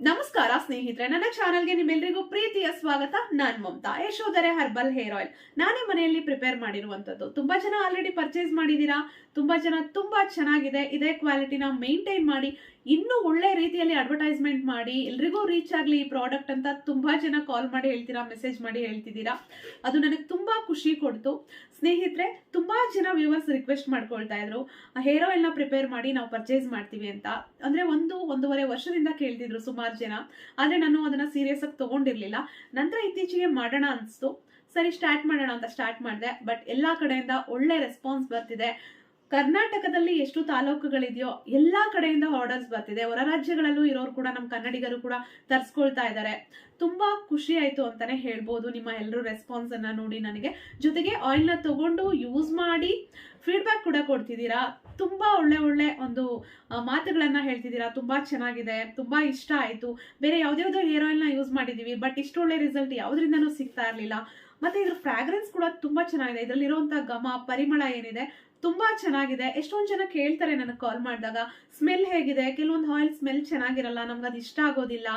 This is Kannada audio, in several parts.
ನಮಸ್ಕಾರ ಸ್ನೇಹಿತರೆ, ನನ್ನ ಚಾನೆಲ್ಗೆ ನಿಮ್ಮೆಲ್ಲರಿಗೂ ಪ್ರೀತಿಯ ಸ್ವಾಗತ. ನಾನ್ Mamata. Yashodhare herbal hair oil ನಾನೇ ಮನೆಯಲ್ಲಿ ಪ್ರಿಪೇರ್ ಮಾಡಿರುವಂತದ್ದು. ತುಂಬಾ ಜನ ಆಲ್ರೆಡಿ ಪರ್ಚೇಸ್ ಮಾಡಿದೀರಾ. ತುಂಬಾ ಜನ ತುಂಬಾ ಚೆನ್ನಾಗಿದೆ, ಇದೇ ಕ್ವಾಲಿಟಿನ ಮೇಂಟೈನ್ ಮಾಡಿ ಇನ್ನೂ ಒಳ್ಳೆ ರೀತಿಯಲ್ಲಿ ಅಡ್ವರ್ಟೈಸ್ಮೆಂಟ್ ಮಾಡಿ ಎಲ್ರಿಗೂ ರೀಚ್ ಆಗ್ಲಿ ಈ ಪ್ರಾಡಕ್ಟ್ ಅಂತ ತುಂಬಾ ಜನ ಕಾಲ್ ಮಾಡಿ ಹೇಳ್ತೀರಾ, ಮೆಸೇಜ್ ಮಾಡಿ ಹೇಳ್ತಿದ್ದೀರಾ. ಅದು ನನಗೆ ತುಂಬಾ ಖುಷಿ ಕೊಡ್ತು. ಸ್ನೇಹಿತರೆ, ತುಂಬಾ ಜನ ವ್ಯೂವರ್ಸ್ ರಿಕ್ವೆಸ್ಟ್ ಮಾಡ್ಕೊಳ್ತಾ ಇದ್ರು ಹೇರ್ ಆಯಿಲ್ ನ ಪ್ರಿಪೇರ್ ಮಾಡಿ ನಾವು ಪರ್ಚೇಸ್ ಮಾಡ್ತೀವಿ ಅಂತ. ಅಂದ್ರೆ ಒಂದೂವರೆ ವರ್ಷದಿಂದ ಕೇಳ್ತಿದ್ರು ಸುಮಾರು ಜನ. ಆದ್ರೆ ನಾನು ಅದನ್ನ ಸೀರಿಯಸ್ ಆಗಿ ತಗೊಂಡಿರ್ಲಿಲ್ಲ. ನಂತರ ಇತ್ತೀಚೆಗೆ ಮಾಡೋಣ ಅನ್ಸ್ತು, ಸರಿ ಸ್ಟಾರ್ಟ್ ಮಾಡೋಣ ಅಂತ ಸ್ಟಾರ್ಟ್ ಮಾಡಿದೆ. ಬಟ್ ಎಲ್ಲಾ ಕಡೆಯಿಂದ ಒಳ್ಳೆ ರೆಸ್ಪಾನ್ಸ್ ಬರ್ತಿದೆ. ಕರ್ನಾಟಕದಲ್ಲಿ ಎಷ್ಟು ತಾಲೂಕುಗಳಿದೆಯೋ ಎಲ್ಲಾ ಕಡೆಯಿಂದ ಆರ್ಡರ್ಸ್ ಬರ್ತಿದೆ. ಹೊರ ರಾಜ್ಯಗಳಲ್ಲೂ ಇರೋರು ಕೂಡ, ನಮ್ಮ ಕನ್ನಡಿಗರು ಕೂಡ ತರಿಸ್ಕೊಳ್ತಾ ಇದ್ದಾರೆ. ತುಂಬಾ ಖುಷಿ ಆಯ್ತು ಅಂತಾನೆ ಹೇಳ್ಬೋದು ನಿಮ್ಮ ಎಲ್ಲರೂ ರೆಸ್ಪಾನ್ಸ್ ಅನ್ನ ನೋಡಿ ನನಗೆ. ಜೊತೆಗೆ ಆಯಿಲ್ ನ ತಗೊಂಡು ಯೂಸ್ ಮಾಡಿ ಫೀಡ್ಬ್ಯಾಕ್ ಕೂಡ ಕೊಡ್ತಿದ್ದೀರಾ. ತುಂಬಾ ಒಳ್ಳೆ ಒಂದು ಮಾತುಗಳನ್ನ ಹೇಳ್ತಿದ್ದೀರಾ. ತುಂಬಾ ಚೆನ್ನಾಗಿದೆ, ತುಂಬಾ ಇಷ್ಟ ಆಯ್ತು. ಬೇರೆ ಯಾವ್ದಾವ್ದೋ ಹೇರ್ ಆಯಿಲ್ ನ ಯೂಸ್ ಮಾಡಿದೀವಿ, ಬಟ್ ಇಷ್ಟು ಒಳ್ಳೆ ರಿಸಲ್ಟ್ ಯಾವ್ದ್ರಿಂದನೂ ಸಿಗ್ತಾ ಇರ್ಲಿಲ್ಲ. ಮತ್ತೆ ಇದ್ರ ಫ್ರಾಗ್ರೆನ್ಸ್ ಕೂಡ ತುಂಬಾ ಚೆನ್ನಾಗಿದೆ. ಇದ್ರಲ್ಲಿರುವಂತ ಘಮ, ಪರಿಮಳ ಏನಿದೆ ತುಂಬಾ ಚೆನ್ನಾಗಿದೆ. ಎಷ್ಟೊಂದು ಜನ ಕೇಳ್ತಾರೆ ನನಗೆ ಕಾಲ್ ಮಾಡಿದಾಗ, ಸ್ಮೆಲ್ ಹೇಗಿದೆ? ಕೆಲವೊಂದು ಆಯಿಲ್ ಸ್ಮೆಲ್ ಚೆನ್ನಾಗಿರಲ್ಲ, ನಮ್ಗೆ ಅದು ಇಷ್ಟ ಆಗೋದಿಲ್ಲ,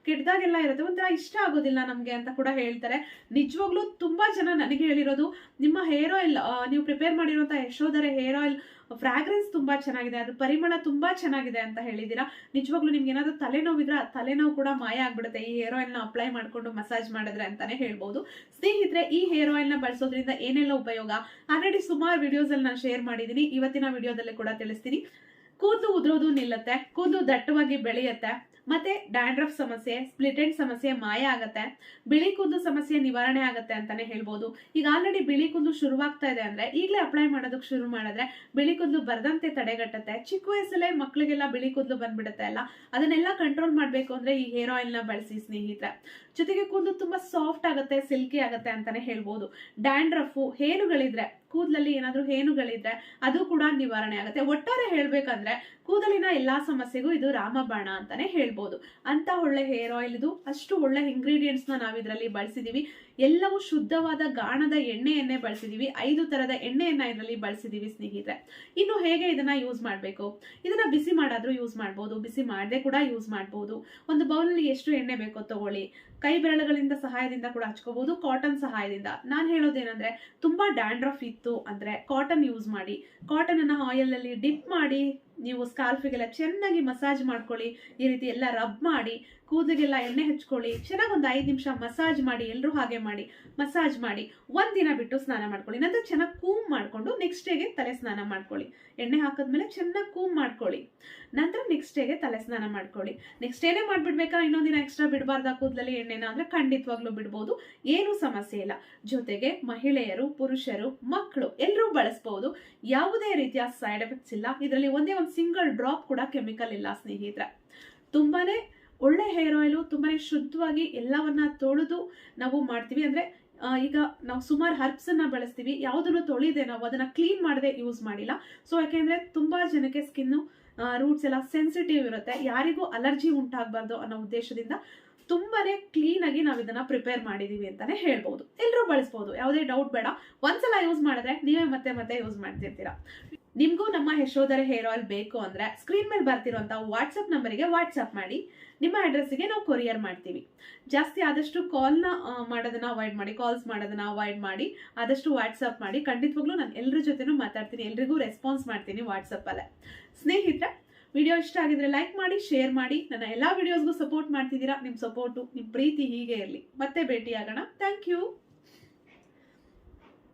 ಕೆಟ್ಟದಾಗೆಲ್ಲ ಇರುತ್ತೆ, ಒಂಥರ ಇಷ್ಟ ಆಗೋದಿಲ್ಲ ನಮ್ಗೆ ಅಂತ ಕೂಡ ಹೇಳ್ತಾರೆ. ನಿಜವಾಗ್ಲೂ ತುಂಬಾ ಜನ ನನಗೆ ಹೇಳಿರೋದು, ನಿಮ್ಮ ಹೇರ್ ಆಯಿಲ್ ನೀವು ಪ್ರಿಪೇರ್ ಮಾಡಿರುವಂತಹ ಯಶೋಧರೆ ಹೇರ್ ಆಯಿಲ್ ಫ್ರಾಗ್ರೆನ್ಸ್ ತುಂಬಾ ಚೆನ್ನಾಗಿದೆ, ಅದು ಪರಿಮಳ ತುಂಬಾ ಚೆನ್ನಾಗಿದೆ ಅಂತ ಹೇಳಿದೀರಾ. ನಿಜವಾಗ್ಲೂ ನಿಮ್ಗೆ ಏನಾದ್ರು ತಲೆನೋವಿದ್ರೆ ಆ ತಲೆನೋವು ಕೂಡ ಮಾಯ ಆಗ್ಬಿಡುತ್ತೆ ಈ ಹೇರ್ ಆಯಿಲ್ ನ ಅಪ್ಲೈ ಮಾಡ್ಕೊಂಡು ಮಸಾಜ್ ಮಾಡಿದ್ರೆ ಅಂತಾನೆ ಹೇಳ್ಬಹುದು. ಸ್ನೇಹಿತರೆ, ಈ ಹೇರ್ ಆಯಿಲ್ ನ ಬಳಸೋದ್ರಿಂದ ಏನೆಲ್ಲ ಉಪಯೋಗ ಆಲ್ರೆಡಿ ಸುಮಾರು ವಿಡಿಯೋಸ್ ಅಲ್ಲಿ ನಾನು ಶೇರ್ ಮಾಡಿದೀನಿ. ಇವತ್ತಿನ ವಿಡಿಯೋದಲ್ಲಿ ಕೂಡ ತಿಳಿಸ್ತೀನಿ. ಕೂದಲು ಉದುರೋದು ನಿಲ್ಲುತ್ತೆ, ಕೂದಲು ದಟ್ಟವಾಗಿ ಬೆಳೆಯುತ್ತೆ, ಮತ್ತೆ ಡ್ಯಾಂಡ್ರಫ್ ಸಮಸ್ಯೆ, ಸ್ಪ್ಲಿಟ್ ಎಂಡ್ ಸಮಸ್ಯೆ ಮಾಯ ಆಗತ್ತೆ, ಬಿಳಿ ಕೂದಲು ಸಮಸ್ಯೆ ನಿವಾರಣೆ ಆಗತ್ತೆ ಅಂತಾನೆ ಹೇಳ್ಬೋದು. ಈಗ ಆಲ್ರೆಡಿ ಬಿಳಿ ಕೂದಲು ಶುರುವಾಗ್ತಾ ಇದೆ ಅಂದ್ರೆ ಈಗಲೇ ಅಪ್ಲೈ ಮಾಡೋದಕ್ಕೆ ಶುರು ಮಾಡಿದ್ರೆ ಬಿಳಿ ಕೂದಲು ಬರದಂತೆ ತಡೆಗಟ್ಟುತ್ತೆ. ಚಿಕ್ಕ ವಯಸ್ಸಲ್ಲೇ ಮಕ್ಳಿಗೆಲ್ಲ ಬಿಳಿ ಕೂದಲು ಬಂದ್ಬಿಡುತ್ತೆ ಅಲ್ಲ, ಅದನ್ನೆಲ್ಲ ಕಂಟ್ರೋಲ್ ಮಾಡ್ಬೇಕು ಅಂದ್ರೆ ಈ ಹೇರ್ ಆಯಿಲ್ ನ ಬಳಸಿ ಸ್ನೇಹಿತರೆ. ಜೊತೆಗೆ ಕೂದಲು ತುಂಬಾ ಸಾಫ್ಟ್ ಆಗುತ್ತೆ, ಸಿಲ್ಕಿ ಆಗುತ್ತೆ ಅಂತಾನೆ ಹೇಳ್ಬೋದು. ಡ್ಯಾಂಡ್ರಫ್, ಹೇನುಗಳಿದ್ರೆ, ಕೂದಲಲ್ಲಿ ಏನಾದ್ರೂ ಹೇನುಗಳಿದ್ರೆ ಅದು ಕೂಡ ನಿವಾರಣೆ ಆಗುತ್ತೆ. ಒಟ್ಟಾರೆ ಹೇಳ್ಬೇಕಂದ್ರೆ ಕೂದಲಿನ ಎಲ್ಲಾ ಸಮಸ್ಯೆಗೂ ಇದು ರಾಮಬಾಣ ಅಂತಾನೆ ಹೇಳ್ಬೋದು. ಅಂತ ಒಳ್ಳೆ ಹೇರ್ ಆಯಿಲ್ ಇದು. ಅಷ್ಟು ಒಳ್ಳೆ ಇಂಗ್ರೀಡಿಯೆಂಟ್ಸ್ ನ ನಾವ್ ಇದ್ರಲ್ಲಿ ಬಳಸಿದೀವಿ. ಎಲ್ಲವೂ ಶುದ್ಧವಾದ ಗಾಣದ ಎಣ್ಣೆಯನ್ನೇ ಬಳಸಿದೀವಿ. 5 ತರದ ಎಣ್ಣೆಯನ್ನ ಇದರಲ್ಲಿ ಬಳಸಿದೀವಿ ಸ್ನೇಹಿತರೆ. ಇನ್ನು ಹೇಗೆ ಇದನ್ನ ಯೂಸ್ ಮಾಡ್ಬೇಕು? ಇದನ್ನ ಬಿಸಿ ಮಾಡಾದ್ರೂ ಯೂಸ್ ಮಾಡ್ಬೋದು, ಬಿಸಿ ಮಾಡದೆ ಕೂಡ ಯೂಸ್ ಮಾಡ್ಬೋದು. ಒಂದು ಬೌಲಲ್ಲಿ ಎಷ್ಟು ಎಣ್ಣೆ ಬೇಕೋ ತಗೊಳ್ಳಿ. ಕೈ ಬೆರಳುಗಳಿಂದ ಸಹಾಯದಿಂದ ಕೂಡ ಹಚ್ಕೋಬಹುದು, ಕಾಟನ್ ಸಹಾಯದಿಂದ. ನಾನು ಹೇಳೋದೇನಂದ್ರೆ, ತುಂಬಾ ಡ್ಯಾಂಡ್ರಫ್ ಇತ್ತು ಅಂದ್ರೆ ಕಾಟನ್ ಯೂಸ್ ಮಾಡಿ. ಕಾಟನ್ ಅನ್ನ ಆಯಿಲ್ ಅಲ್ಲಿ ಡಿಪ್ ಮಾಡಿ ನೀವು ಸ್ಕಾಲ್ಫಿಗೆಲ್ಲ ಚೆನ್ನಾಗಿ ಮಸಾಜ್ ಮಾಡ್ಕೊಳ್ಳಿ. ಈ ರೀತಿ ಎಲ್ಲ ರಬ್ ಮಾಡಿ ಕೂದಲಿಗೆಲ್ಲ ಎಣ್ಣೆ ಹಚ್ಕೊಳ್ಳಿ. ಚೆನ್ನಾಗಿ ಒಂದು 5 ನಿಮಿಷ ಮಸಾಜ್ ಮಾಡಿ, ಎಲ್ಲರೂ ಹಾಗೆ ಮಾಡಿ ಮಸಾಜ್ ಮಾಡಿ. ಒಂದಿನ ಬಿಟ್ಟು ಸ್ನಾನ ಮಾಡ್ಕೊಳ್ಳಿ. ನಂತರ ಚೆನ್ನಾಗಿ ಕೂಮ್ ಮಾಡ್ಕೊಂಡು ನೆಕ್ಸ್ಟ್ ಡೇಗೆ ತಲೆ ಸ್ನಾನ ಮಾಡ್ಕೊಳ್ಳಿ. ಎಣ್ಣೆ ಹಾಕಿದ್ಮೇಲೆ ಚೆನ್ನಾಗಿ ಕೂಮ್ ಮಾಡ್ಕೊಳ್ಳಿ. ನಂತರ ನೆಕ್ಸ್ಟ್ ಡೇಗೆ ತಲೆ ಸ್ನಾನ ಮಾಡ್ಕೊಳ್ಳಿ. ನೆಕ್ಸ್ಟ್ ಡೇನೆ ಮಾಡ್ಬಿಡ್ಬೇಕಾ? ಇನ್ನೊಂದಿನ ಎಕ್ಸ್ಟ್ರಾ ಬಿಡಬಾರ್ದ ಕೂದಲಲ್ಲಿ ಎಣ್ಣೆನ ಅಂದ್ರೆ ಖಂಡಿತವಾಗ್ಲೂ ಬಿಡ್ಬೋದು, ಏನು ಸಮಸ್ಯೆ ಇಲ್ಲ. ಜೊತೆಗೆ ಮಹಿಳೆಯರು, ಪುರುಷರು, ಮಕ್ಕಳು ಎಲ್ಲರೂ ಬಳಸಬಹುದು. ಯಾವುದೇ ರೀತಿಯ ಸೈಡ್ ಎಫೆಕ್ಟ್ಸ್ ಇಲ್ಲ ಇದರಲ್ಲಿ. ಒಂದೇ ಒಂದು ಸಿಂಗಲ್ ಡ್ರಾಪ್ ಕೂಡ ಕೆಮಿಕಲ್ ಇಲ್ಲ ಸ್ನೇಹಿತರೆ. ತುಂಬಾನೇ ಒಳ್ಳೆ ಹೇರ್ ಆಯಿಲ್, ತುಂಬಾನೇ ಶುದ್ಧವಾಗಿ ಎಲ್ಲವನ್ನ ತೊಳೆದು ನಾವು ಮಾಡ್ತೀವಿ. ಅಂದ್ರೆ ಈಗ ನಾವು ಸುಮಾರು ಹರ್ಬ್ಸ್ ಅನ್ನ ಬಳಸ್ತೀವಿ, ಯಾವುದನ್ನು ತೊಳಿದೆ ನಾವು ಅದನ್ನ ಕ್ಲೀನ್ ಮಾಡದೆ ಯೂಸ್ ಮಾಡಿಲ್ಲ. ಸೊ ಯಾಕೆಂದ್ರೆ ತುಂಬಾ ಜನಕ್ಕೆ ಸ್ಕಿನ್ ರೂಟ್ಸ್ ಎಲ್ಲ ಸೆನ್ಸಿಟಿವ್ ಇರುತ್ತೆ, ಯಾರಿಗೂ ಅಲರ್ಜಿ ಉಂಟಾಗಬಾರ್ದು ಅನ್ನೋ ಉದ್ದೇಶದಿಂದ ತುಂಬಾನೇ ಕ್ಲೀನ್ ಆಗಿ ನಾವು ಇದನ್ನ ಪ್ರಿಪೇರ್ ಮಾಡಿದೀವಿ ಅಂತಾನೆ ಹೇಳ್ಬಹುದು. ಎಲ್ಲರೂ ಬಳಸಬಹುದು, ಯಾವುದೇ ಡೌಟ್ ಬೇಡ. ಒಂದ್ಸಲ ಯೂಸ್ ಮಾಡಿದ್ರೆ ನೀವೇ ಮತ್ತೆ ಯೂಸ್ ಮಾಡ್ತಿರ್ತೀರಾ. ನಿಮ್ಗೂ ನಮ್ಮ ಯಶೋಧರೆ ಹೇರ್ ಆಯಿಲ್ ಬೇಕು ಅಂದ್ರೆ ಸ್ಕ್ರೀನ್ ಮೇಲೆ ಬರ್ತಿರುವಂತ ವಾಟ್ಸ್ಆಪ್ ನಂಬರಿಗೆ ವಾಟ್ಸ್ಆಪ್ ಮಾಡಿ. ನಿಮ್ಮ ಅಡ್ರೆಸ್ಗೆ ನಾವು ಕೊರಿಯರ್ ಮಾಡ್ತೀವಿ. ಜಾಸ್ತಿ ಆದಷ್ಟು ಕಾಲ್ನ ಮಾಡೋದನ್ನ ಅವಾಯ್ಡ್ ಮಾಡಿ, ಕಾಲ್ಸ್ ಮಾಡೋದನ್ನ ಅವಾಯ್ಡ್ ಮಾಡಿ. ಆದಷ್ಟು ವಾಟ್ಸ್ಆಪ್ ಮಾಡಿ. ಖಂಡಿತವಾಗ್ಲೂ ನಾನು ಎಲ್ಲರ ಜೊತೆನೂ ಮಾತಾಡ್ತೀನಿ, ಎಲ್ರಿಗೂ ರೆಸ್ಪಾನ್ಸ್ ಮಾಡ್ತೀನಿ ವಾಟ್ಸಪ್ ಅಲ್ಲೇ. ಸ್ನೇಹಿತರೆ, ವಿಡಿಯೋ ಇಷ್ಟ ಆಗಿದ್ರೆ ಲೈಕ್ ಮಾಡಿ, ಶೇರ್ ಮಾಡಿ. ನನ್ನ ಎಲ್ಲಾ ವಿಡಿಯೋಸ್ಗೂ ಸಪೋರ್ಟ್ ಮಾಡ್ತಿದ್ದೀರಾ. ನಿಮ್ ಸಪೋರ್ಟು, ನಿಮ್ ಪ್ರೀತಿ ಹೀಗೆ ಇರಲಿ. ಮತ್ತೆ ಭೇಟಿಯಾಗೋಣ. Thank you.